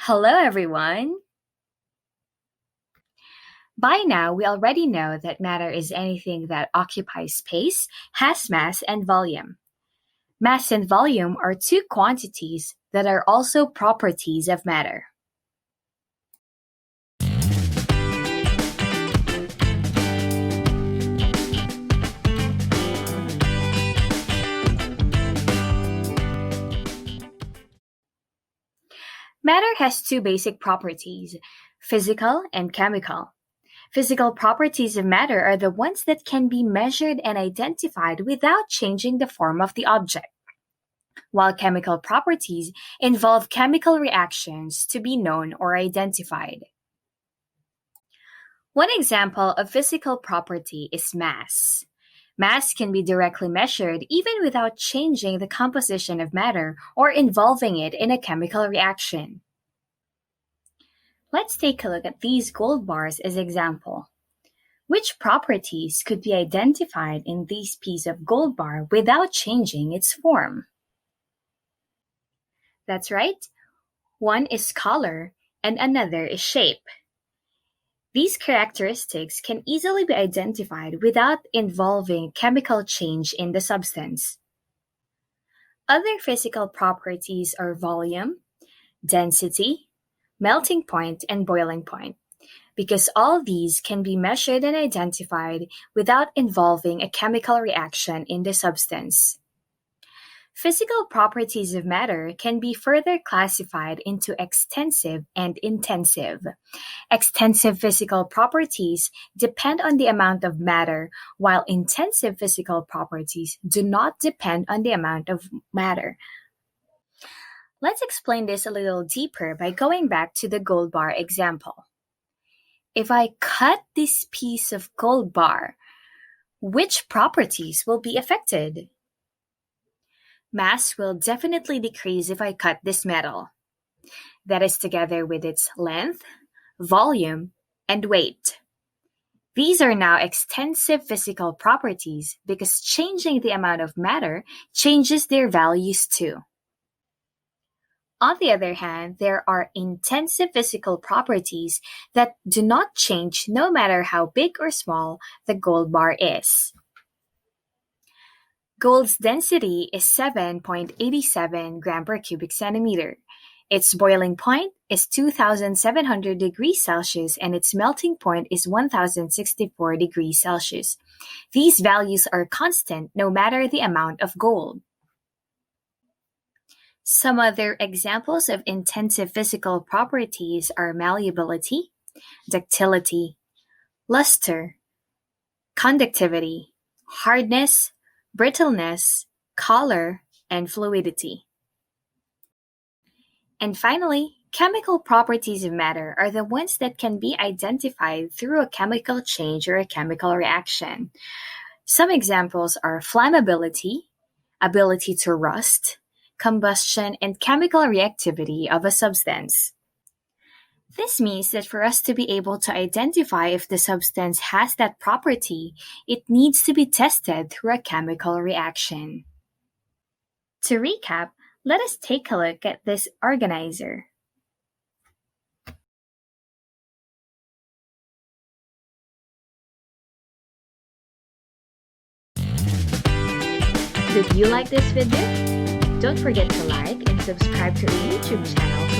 Hello, everyone. By now, we already know that matter is anything that occupies space, has mass, and volume. Mass and volume are two quantities that are also properties of matter. Matter has two basic properties: physical and chemical. Physical properties of matter are the ones that can be measured and identified without changing the form of the object, while chemical properties involve chemical reactions to be known or identified. One example of physical property is mass. Mass can be directly measured even without changing the composition of matter or involving it in a chemical reaction. Let's take a look at these gold bars as example. Which properties could be identified in this piece of gold bar without changing its form? That's right. One is color and another is shape. These characteristics can easily be identified without involving chemical change in the substance. Other physical properties are volume, density, melting point, and boiling point, because all these can be measured and identified without involving a chemical reaction in the substance. Physical properties of matter can be further classified into extensive and intensive. Extensive physical properties depend on the amount of matter, while intensive physical properties do not depend on the amount of matter. Let's explain this a little deeper by going back to the gold bar example. If I cut this piece of gold bar, which properties will be affected? Mass will definitely decrease if I cut this metal. That is together with its length, volume, and weight. These are now extensive physical properties because changing the amount of matter changes their values too. On the other hand, there are intensive physical properties that do not change no matter how big or small the gold bar is. Gold's density is 7.87 gram per cubic centimeter. Its boiling point is 2,700 degrees Celsius and its melting point is 1,064 degrees Celsius. These values are constant no matter the amount of gold. Some other examples of intensive physical properties are malleability, ductility, luster, conductivity, hardness, brittleness, color, and fluidity. And finally, chemical properties of matter are the ones that can be identified through a chemical change or a chemical reaction. Some examples are flammability, ability to rust, combustion, and chemical reactivity of a substance. This means that for us to be able to identify if the substance has that property, it needs to be tested through a chemical reaction. To recap, let us take a look at this organizer. Did you like this video? Don't forget to like and subscribe to our YouTube channel